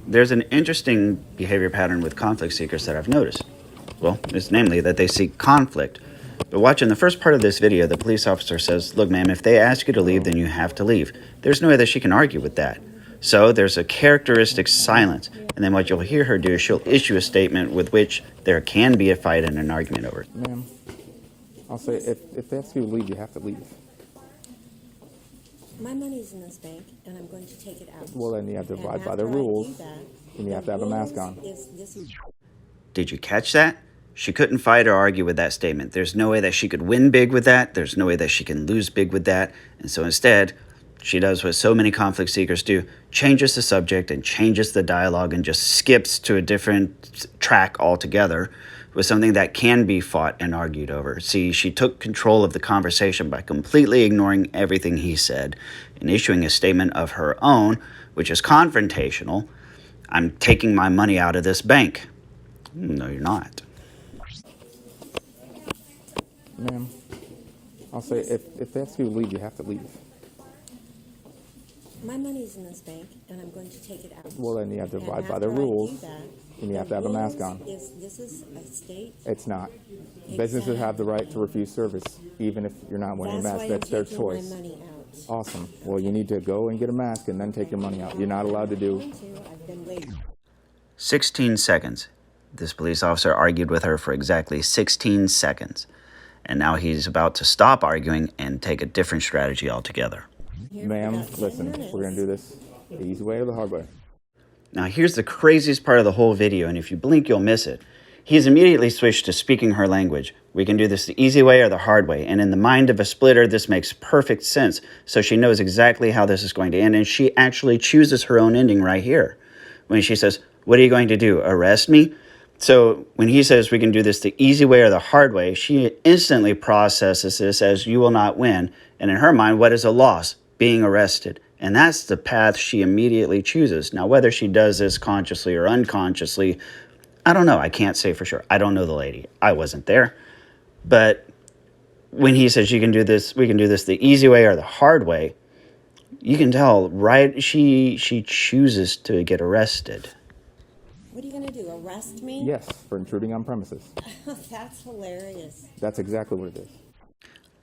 There's an interesting behavior pattern with conflict seekers that I've noticed. Well, it's namely that they seek conflict. But watch, in the first part of this video, the police officer says, look, ma'am, if they ask you to leave, then you have to leave. There's no way that she can argue with that. So there's a characteristic silence. And then what you'll hear her do is she'll issue a statement with which there can be a fight and an argument over. Ma'am, I'll say, if they ask you to leave, you have to leave. My money's in this bank, and I'm going to take it out. Well, then you have to abide by after the I rules, do that, and you have to have a mask on. Did you catch that? She couldn't fight or argue with that statement. There's no way that she could win big with that. There's no way that she can lose big with that. And so instead, she does what so many conflict seekers do, changes the subject and changes the dialogue and just skips to a different track altogether with something that can be fought and argued over. See, she took control of the conversation by completely ignoring everything he said and issuing a statement of her own, which is confrontational. I'm taking my money out of this bank. No, you're not. Ma'am, I'll say, if they ask you to leave, you have to leave. My money's in this bank, and I'm going to take it out. Well, then you have to abide by after the I do rules, that, and you have to have a mask on. This is a state. It's not. Businesses have the right to refuse service, even if you're not wearing a mask. That's their choice. My money out. Awesome. Well, you need to go and get a mask and then take your money out. You're not allowed to do. I've been waiting. 16 seconds. This police officer argued with her for exactly 16 seconds. And now he's about to stop arguing and take a different strategy altogether. Ma'am, listen, we're going to do this the easy way or the hard way. Now here's the craziest part of the whole video, and if you blink, you'll miss it. He's immediately switched to speaking her language. We can do this the easy way or the hard way. And in the mind of a splitter, this makes perfect sense. So she knows exactly how this is going to end, and she actually chooses her own ending right here. When she says, what are you going to do, arrest me? So when he says we can do this the easy way or the hard way, she instantly processes this as you will not win. And in her mind, what is a loss? Being arrested. And that's the path she immediately chooses. Now, whether she does this consciously or unconsciously, I don't know. I can't say for sure. I don't know the lady. I wasn't there. But when he says you can do this, we can do this the easy way or the hard way, you can tell, right? She chooses to get arrested. What are you going to do, arrest me? Yes, for intruding on premises. That's hilarious. That's exactly what it is.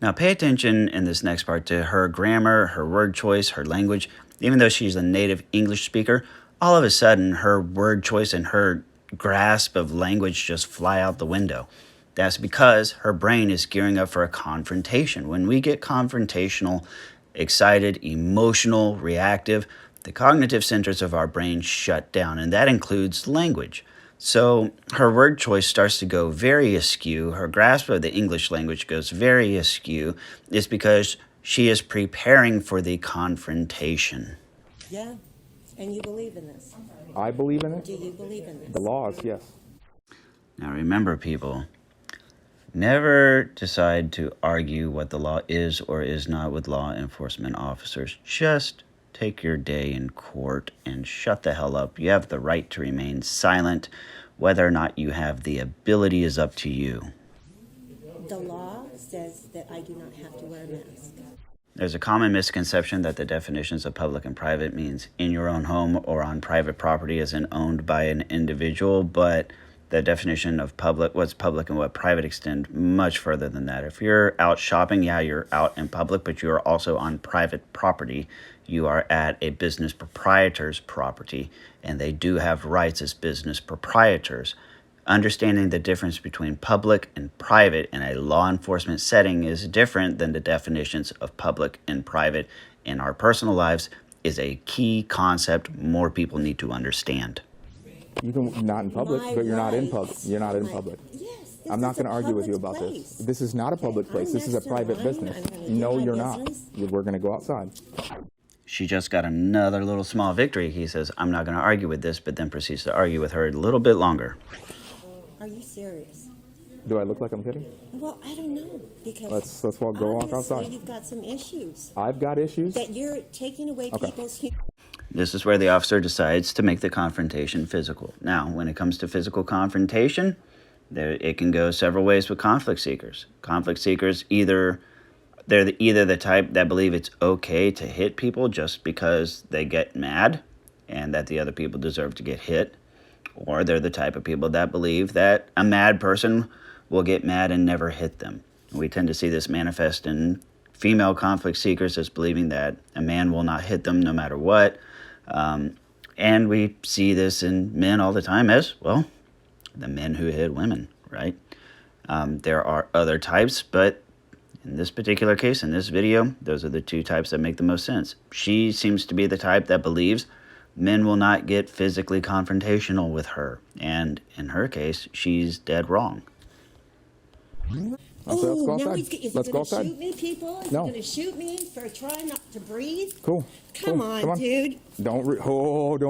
Now pay attention in this next part to her grammar, her word choice, her language. Even though she's a native English speaker, all of a sudden her word choice and her grasp of language just fly out the window. That's because her brain is gearing up for a confrontation. When we get confrontational, excited, emotional, reactive, the cognitive centers of our brain shut down, and that includes language. So her word choice starts to go very askew. Her grasp of the English language goes very askew. It's because she is preparing for the confrontation. Yeah, and you believe in this? I believe in it. Do you believe in this? The laws, yes. Now remember, people, never decide to argue what the law is or is not with law enforcement officers. Just take your day in court and shut the hell up. You have the right to remain silent. Whether or not you have the ability is up to you. The law says that I do not have to wear a mask. There's a common misconception that the definitions of public and private means in your own home or on private property as in owned by an individual, but the definition of public, what's public and what private extend much further than that. If you're out shopping, yeah, you're out in public, but you are also on private property. You are at a business proprietor's property, and they do have rights as business proprietors. Understanding the difference between public and private in a law enforcement setting is different than the definitions of public and private in our personal lives is a key concept more people need to understand. You can not in public, but you're not in public. You're not in public. Yes, I'm not going to argue with you about this. This is not a public place. This is a private business. No, you're not. We're going to go outside. She just got another little small victory. He says, I'm not going to argue with this, but then proceeds to argue with her a little bit longer. Are you serious? Do I look like I'm kidding? Well, I don't know, because Let's walk outside. you've got some issues. I've got issues. That you're taking away people's... This is where the officer decides to make the confrontation physical. Now, when it comes to physical confrontation, it can go several ways with conflict seekers. Conflict seekers, either the type that believe it's okay to hit people just because they get mad, and that the other people deserve to get hit, or they're the type of people that believe that a mad person will get mad and never hit them. We tend to see this manifest in female conflict seekers as believing that a man will not hit them no matter what. And we see this in men all the time as, well, the men who hit women, right? There are other types, but in this particular case, in this video, those are the two types that make the most sense. She seems to be the type that believes men will not get physically confrontational with her. And in her case, she's dead wrong. Oh, now he's Let's go going to outside. shoot me, people? Is he No. going to shoot me for trying not to breathe? Cool. Come on, dude. Don't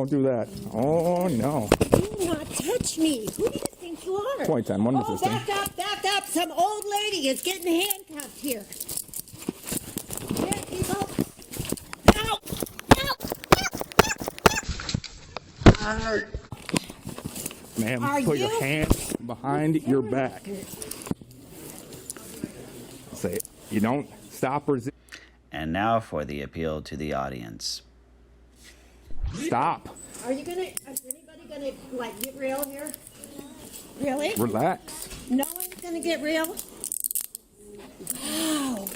do that. Oh, no. Do not touch me. Who do you think you are? 2010, one Oh, resisting. back up. Some old lady is getting handcuffed here. Here, people. Ow! Ow! Ma'am, Are put you- your hands behind your back. Say it. You don't stop resisting. And now for the appeal to the audience. Stop. Is anybody gonna, like, get real here? Really? Relax. No one's gonna get real? Wow.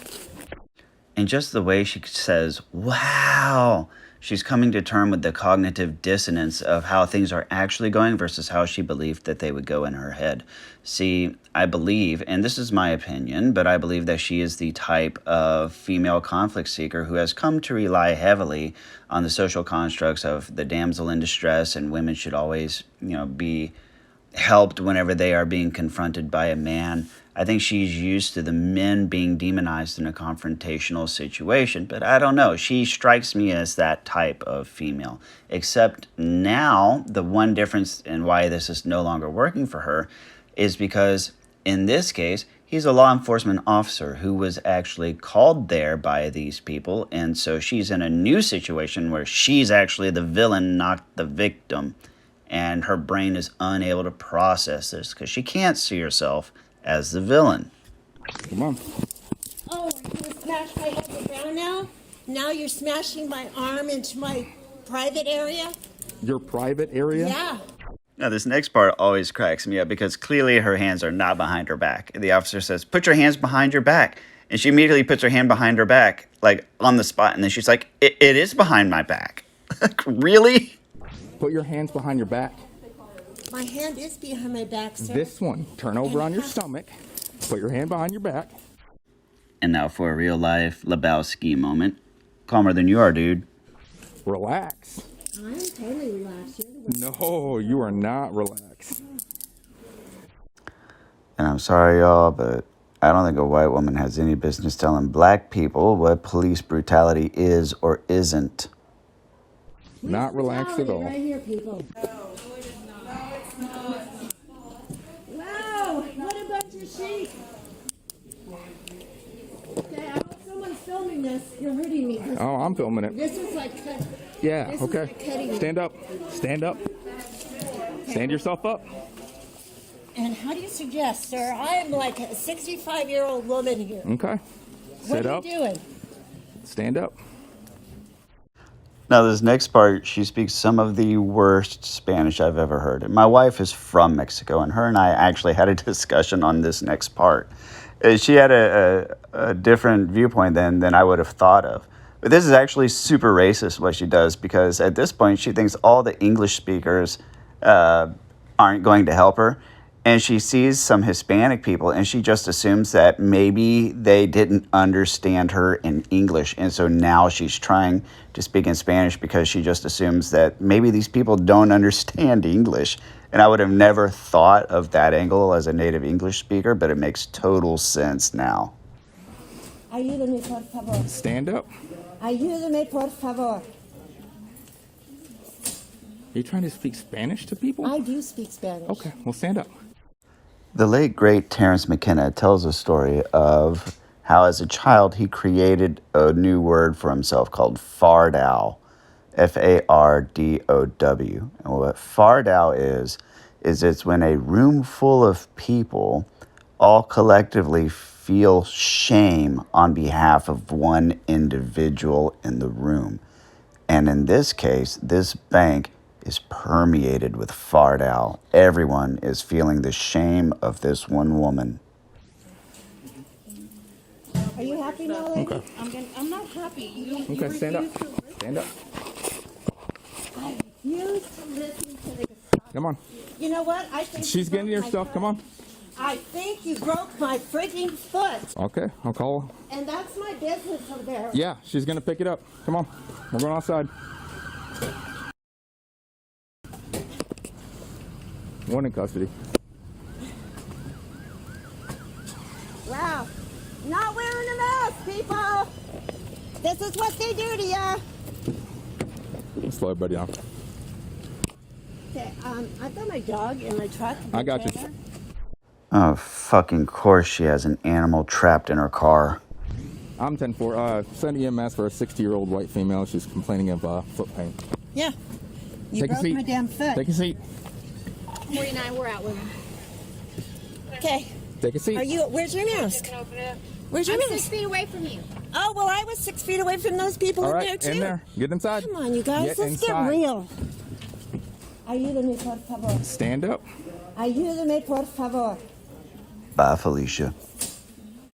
And just the way she says, wow, she's coming to terms with the cognitive dissonance of how things are actually going versus how she believed that they would go in her head. See, I believe, and this is my opinion, but I believe that she is the type of female conflict seeker who has come to rely heavily on the social constructs of the damsel in distress, and women should always, be helped whenever they are being confronted by a man. I think she's used to the men being demonized in a confrontational situation, but I don't know. She strikes me as that type of female. Except now, the one difference in why this is no longer working for her is because, in this case, he's a law enforcement officer who was actually called there by these people, and so she's in a new situation where she's actually the villain, not the victim. And her brain is unable to process this because she can't see herself as the villain. Come on. Oh, you're going to smash my head to the ground now? Now you're smashing my arm into my private area? Your private area? Yeah. Now, this next part always cracks me up because clearly her hands are not behind her back. The officer says, put your hands behind your back. And she immediately puts her hand behind her back, like on the spot. And then she's like, it is behind my back. Really? Put your hands behind your back. My hand is behind my back, sir. This one. Turn over on your stomach. Put your hand behind your back. And now for a real life Lebowski moment. Calmer than you are, dude. Relax. I'm totally relaxed. You're the one. No, you are not relaxed. And I'm sorry, y'all, but I don't think a white woman has any business telling black people what police brutality is or isn't. Not relaxed at all. Right here, people. Wow, what a bunch of sheep. Okay, I hope someone's filming this. You're hurting me. Oh, I'm filming it. This is like cut. Yeah, This is okay. like cutting me. Stand up. Stand up. Stand yourself up. And how do you suggest, sir? I am like a 65-year-old woman here. Okay. Sit What up. are you doing? Stand up. Now, this next part, she speaks some of the worst Spanish I've ever heard. My wife is from Mexico, and her and I actually had a discussion on this next part. She had a different viewpoint than I would have thought of. But this is actually super racist, what she does, because at this point, she thinks all the English speakers aren't going to help her. And she sees some Hispanic people, and she just assumes that maybe they didn't understand her in English. And so now she's trying to speak in Spanish because she just assumes that maybe these people don't understand English. And I would have never thought of that angle as a native English speaker, but it makes total sense now. Ayúdame, por favor. Stand up. Ayúdame, por favor. Are you trying to speak Spanish to people? I do speak Spanish. Okay, well, stand up. The late, great Terrence McKenna tells a story of how, as a child, he created a new word for himself called fardow, F-A-R-D-O-W. And what fardow is it's when a room full of people all collectively feel shame on behalf of one individual in the room. And in this case, this bank is permeated with fart owl. Everyone is feeling the shame of this one woman. Are you happy now, lady? Okay. I'm not happy. Okay, stand up. Stand up. I refuse to listen to the... Come on. You know what? I think She's you getting broke your my stuff. foot. Come on. I think you broke my freaking foot. Okay, I'll call her. And that's my business over there. Yeah, she's gonna pick it up. Come on. We're going outside. One in custody. Wow. Not wearing a mask, people. This is what they do to you. Let's slow everybody down. Okay, I've got my dog in my truck. I got you. Trailer. Oh, fucking course she has an animal trapped in her car. I'm 10-4. Send EMS for a 60-year-old white female. She's complaining of foot pain. Yeah. You Take a broke seat. my damn foot. Take a seat. 49, we're out with him. Okay. Take a seat. Where's your mask? Where's your I'm mask? 6 feet away from you. Oh, well, I was 6 feet away from those people All in right, there, too. in there. Get inside. Come on, you guys. Get Let's get inside. real. Ayúdame, por favor. Stand up. Ayúdame, por favor. Bye, Felicia.